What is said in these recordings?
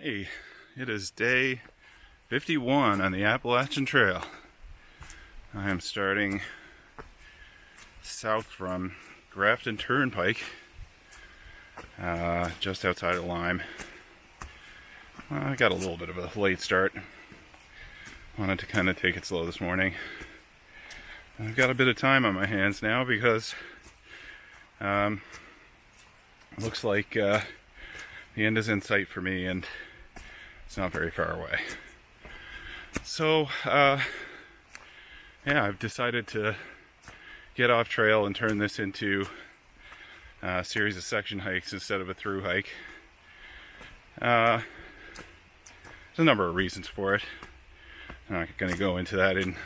Hey, it is day 51 on the Appalachian Trail. I am starting south from Grafton Turnpike, just outside of Lyme. I got a little bit of a late start. Wanted to kind of take it slow this morning. I've got a bit of time on my hands now because it looks like the end is in sight for me and it's not very far away. So, yeah, I've decided to get off trail and turn this into a series of section hikes instead of a through hike. There's a number of reasons for it. I'm not going to go into that in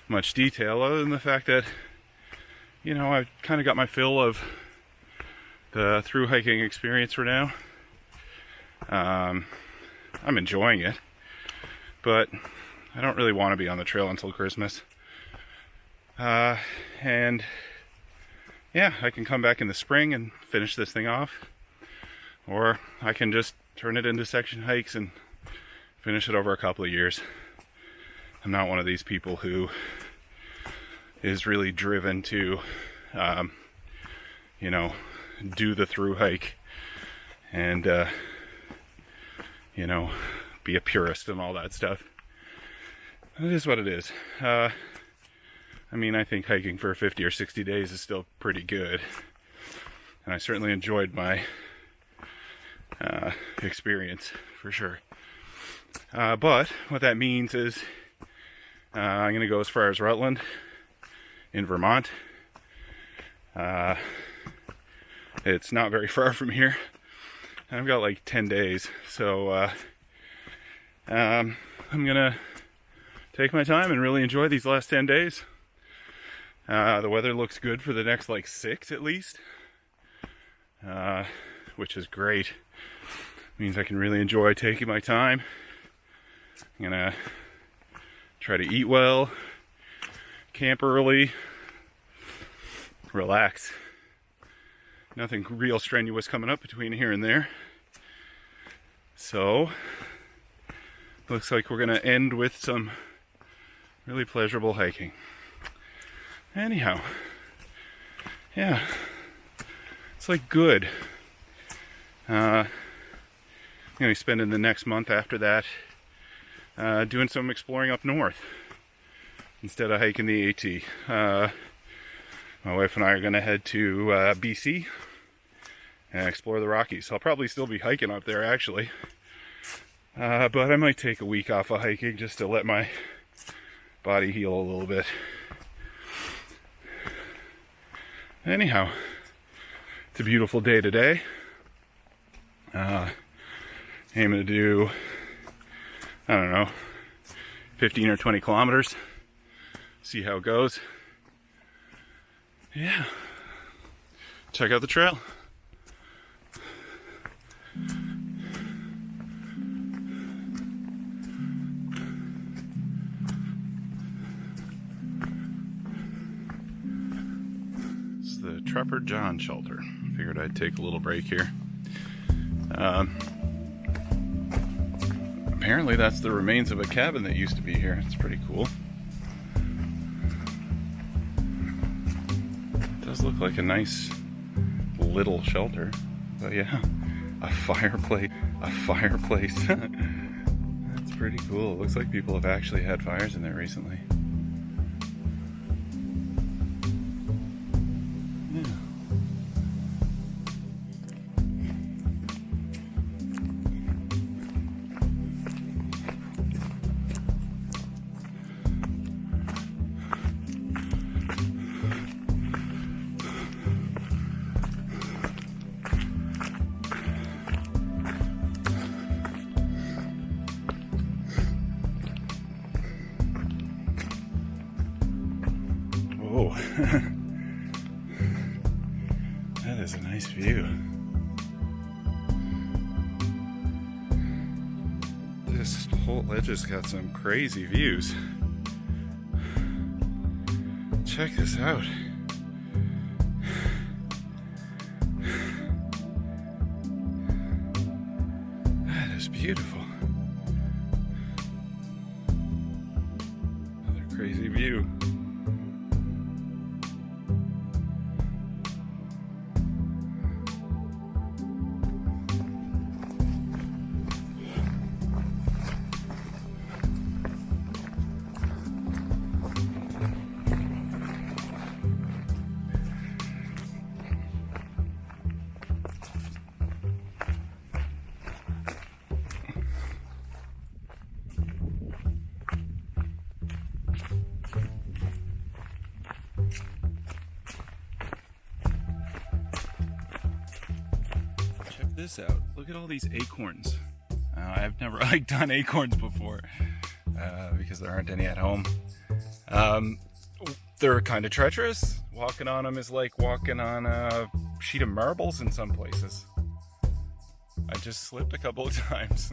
much detail other than the fact that, you know, I've kind of got my fill of the through hiking experience for now. I'm enjoying it, but I don't really want to be on the trail until Christmas. And yeah, I can come back in the spring and finish this thing off, or I can just turn it into section hikes and finish it over a couple of years. I'm not one of these people who is really driven to, you know, do the through hike and, you know, be a purist and all that stuff. It is what it is. I mean, I think hiking for 50 or 60 days is still pretty good. And I certainly enjoyed my experience, for sure. But what that means is I'm going to go as far as Rutland in Vermont. It's not very far from here. I've got like 10 days, so I'm gonna take my time and really enjoy these last 10 days. The weather looks good for the next like 6 at least, which is great. Means I can really enjoy taking my time. I'm gonna try to eat well, camp early, relax. Nothing real strenuous coming up between here and there. So, looks like we're gonna end with some really pleasurable hiking. Anyhow, yeah, it's like good. I'm gonna be spending the next month after that doing some exploring up north instead of hiking the AT. My wife and I are going to head to BC and explore the Rockies. I'll probably still be hiking up there, actually. But I might take a week off of hiking just to let my body heal a little bit. Anyhow, it's a beautiful day today. Aiming to do, I don't know, 15 or 20 kilometers. See how it goes. Yeah, check out the trail. It's the Trapper John shelter. Figured I'd take a little break here. Apparently that's the remains of a cabin that used to be here. It's pretty cool. Does look like a nice little shelter, but yeah, a fireplace. That's pretty cool. It looks like people have actually had fires in there recently. Yeah. Oh, that is a nice view. This whole ledge has got some crazy views. Check this out. That is beautiful. Beautiful. Another crazy view. This out. Look at all these acorns. I've never hiked on acorns before because there aren't any at home. They're kind of treacherous. Walking on them is like walking on a sheet of marbles in some places. I just slipped a couple of times.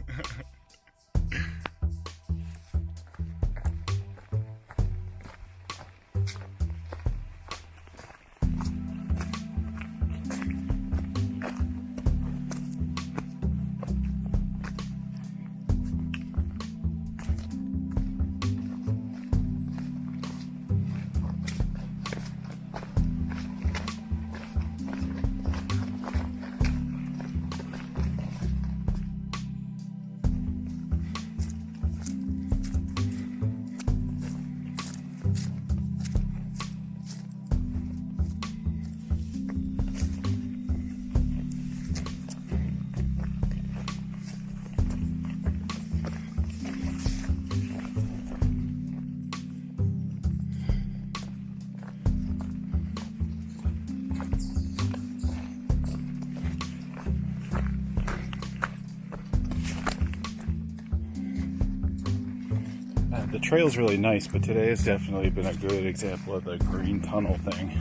The trail's really nice, but today has definitely been a good example of the green tunnel thing.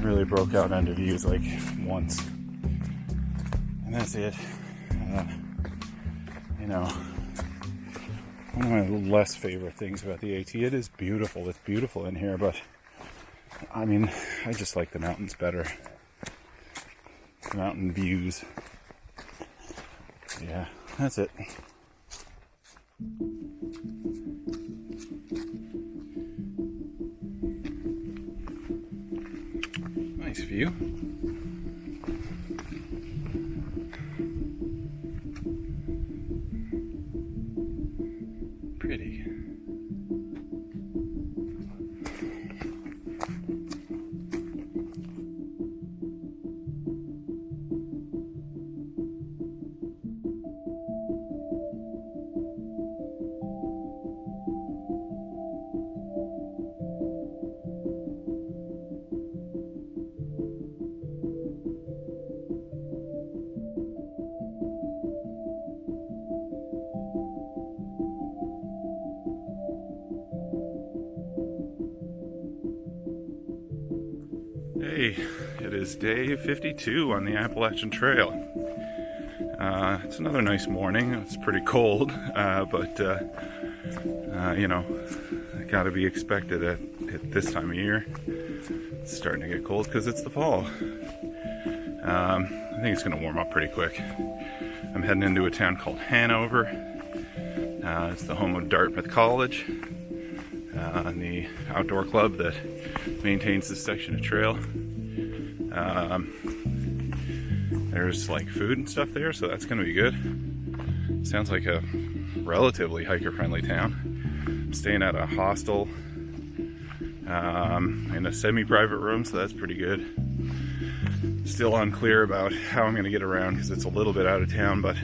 Really broke out onto views like once. And that's it. You know, one of my less favorite things about the AT, it is beautiful. It's beautiful in here, but I mean, I just like the mountains better. The mountain views. Yeah, that's it. Nice view. Pretty. Hey, it is day 52 on the Appalachian Trail. It's another nice morning. It's pretty cold, but you know, it gotta be expected at this time of year. It's starting to get cold because it's the fall. I think it's gonna warm up pretty quick. I'm heading into a town called Hanover. It's the home of Dartmouth College, and the outdoor club that maintains this section of trail. There's like food and stuff there, so that's gonna be good. Sounds like a relatively hiker-friendly town. I'm staying at a hostel in a semi-private room, so that's pretty good. Still unclear about how I'm gonna get around because it's a little bit out of town, but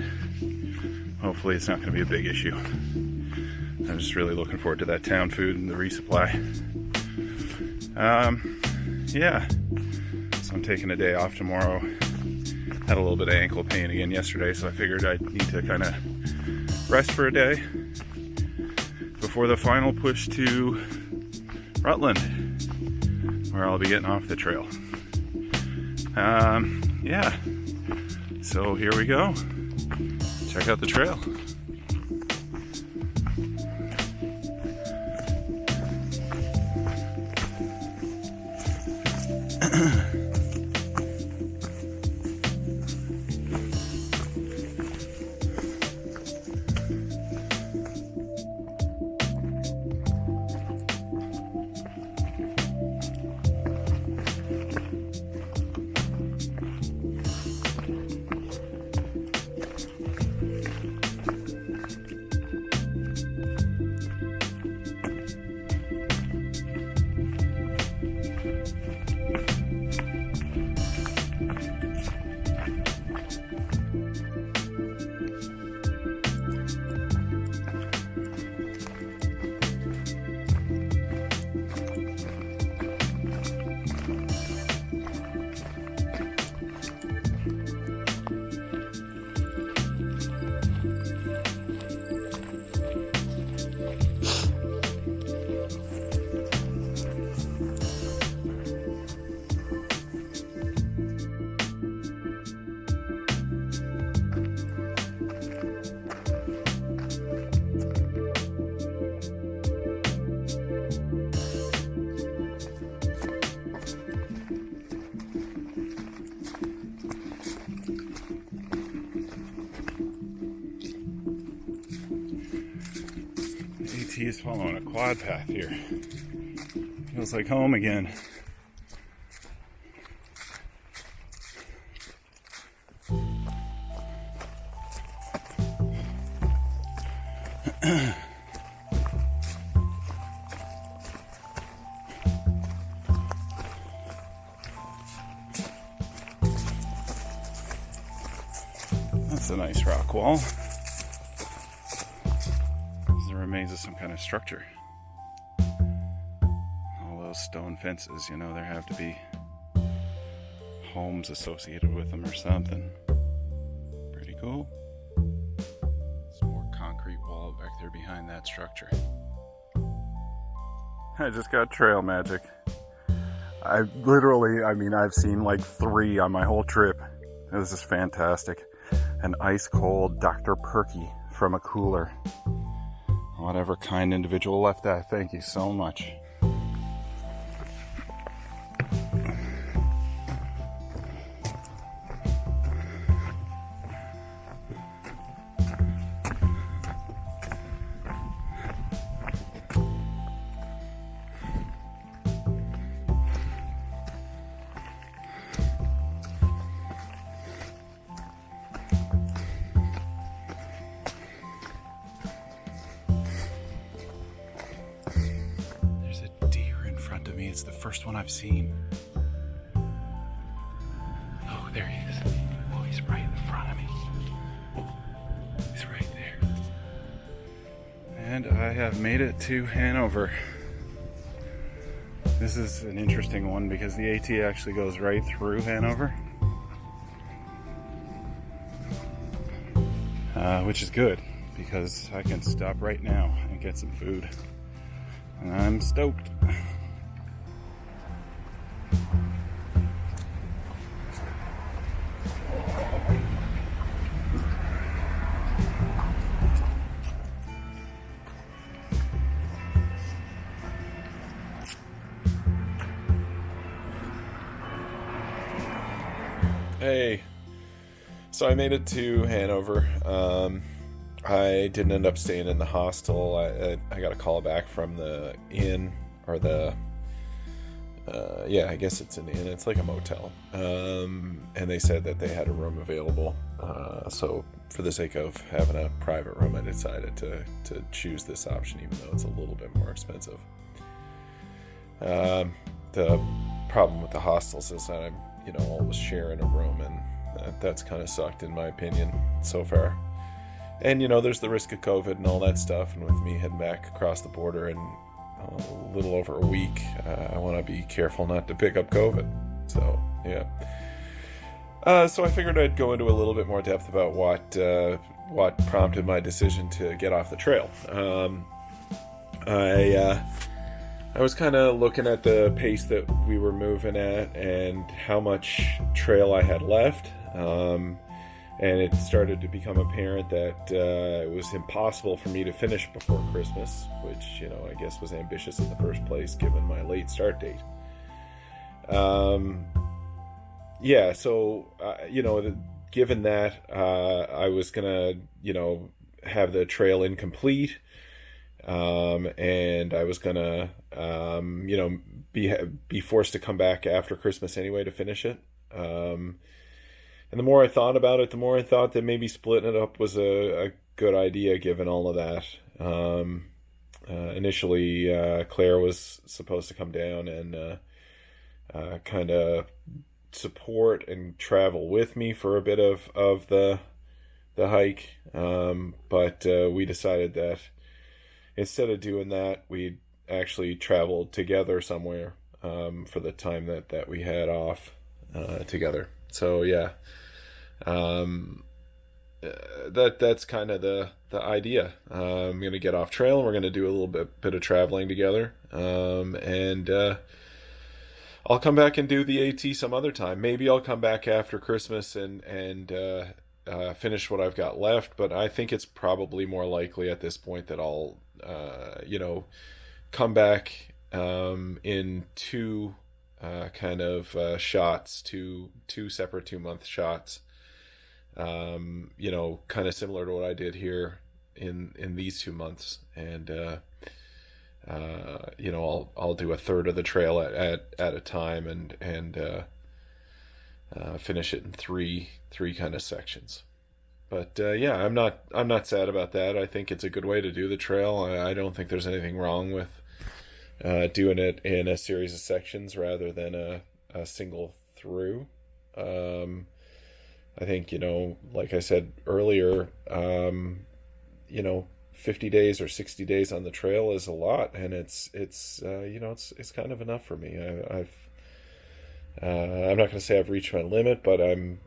hopefully it's not gonna be a big issue. I'm just really looking forward to that town food and the resupply. Yeah, so I'm taking a day off tomorrow. Had a little bit of ankle pain again yesterday, so I figured I'd need to kind of rest for a day before the final push to Rutland, where I'll be getting off the trail. Yeah, so here we go. Check out the trail. is following a quad path here. Feels like home again. That's a nice rock wall. The remains of some kind of structure. All those stone fences, you know, there have to be homes associated with them or something. Pretty cool. Some more concrete wall back there behind that structure. I just got trail magic. I've seen like 3 on my whole trip. This is fantastic. An ice cold Dr. Perky from a cooler. Whatever kind individual left that, thank you so much. It's the first one I've seen. Oh, there he is. Oh, he's right in front of me. He's right there. And I have made it to Hanover. This is an interesting one because the AT actually goes right through Hanover. Which is good because I can stop right now and get some food. And I'm stoked. Hey, so I made it to Hanover. I didn't end up staying in the hostel. I got a call back from the inn, or I guess it's an inn. It's like a motel. And they said that they had a room available. So for the sake of having a private room, I decided to choose this option, even though it's a little bit more expensive. The problem with the hostels is that I'm always sharing a room, and that's kind of sucked in my opinion so far. And there's the risk of COVID and all that stuff, and with me heading back across the border in a little over a week, I want to be careful not to pick up COVID. So yeah. So I figured I'd go into a little bit more depth about what prompted my decision to get off the trail. I was kind of looking at the pace that we were moving at and how much trail I had left. And it started to become apparent that it was impossible for me to finish before Christmas, which, I guess was ambitious in the first place given my late start date. Given that, I was going to, have the trail incomplete. And I was gonna, be forced to come back after Christmas anyway to finish it. And the more I thought about it, the more I thought that maybe splitting it up was a good idea, given all of that. Initially, Claire was supposed to come down and kind of support and travel with me for a bit of the hike, but we decided that instead of doing that, we'd actually travel together somewhere for the time that we had off together. So yeah, that's kind of the idea. I'm gonna get off trail and we're gonna do a little bit of traveling together, and I'll come back and do the AT some other time. Maybe I'll come back after Christmas and finish what I've got left, but I think it's probably more likely at this point that I'll come back in 2 shots, two separate 2-month shots, kind of similar to what I did here in these 2 months, and I'll do a third of the trail at a time and finish it in three kind of sections. But yeah, I'm not sad about that. I think it's a good way to do the trail. I don't think there's anything wrong with doing it in a series of sections rather than a single through. I think, like I said earlier, 50 days or 60 days on the trail is a lot, and it's kind of enough for me. I'm not going to say I've reached my limit, but I'm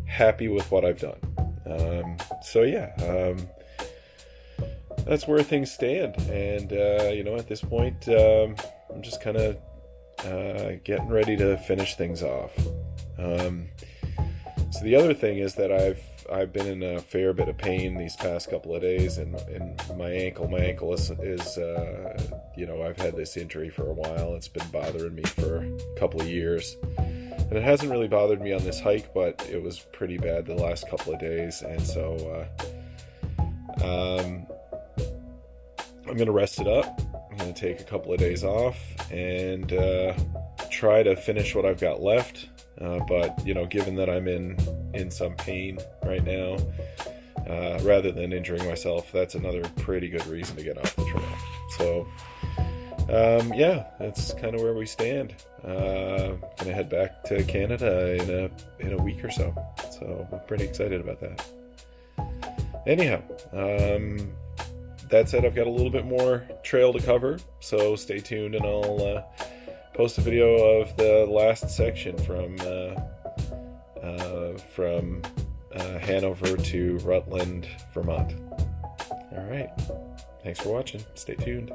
happy with what I've done. So yeah, that's where things stand. And at this point, I'm just kind of getting ready to finish things off. So the other thing is that I've been in a fair bit of pain these past couple of days, and my ankle. My ankle is I've had this injury for a while. It's been bothering me for a couple of years, and it hasn't really bothered me on this hike, but it was pretty bad the last couple of days, and so I'm gonna rest it up. I'm gonna take a couple of days off and try to finish what I've got left. But given that I'm in some pain right now, rather than injuring myself, that's another pretty good reason to get off the trail. So, yeah, that's kind of where we stand. Gonna head back to Canada in a week or so. So I'm pretty excited about that. Anyhow, that said, I've got a little bit more trail to cover, so stay tuned, and I'll post a video of the last section from Hanover to Rutland, Vermont. All right. Thanks for watching. Stay tuned.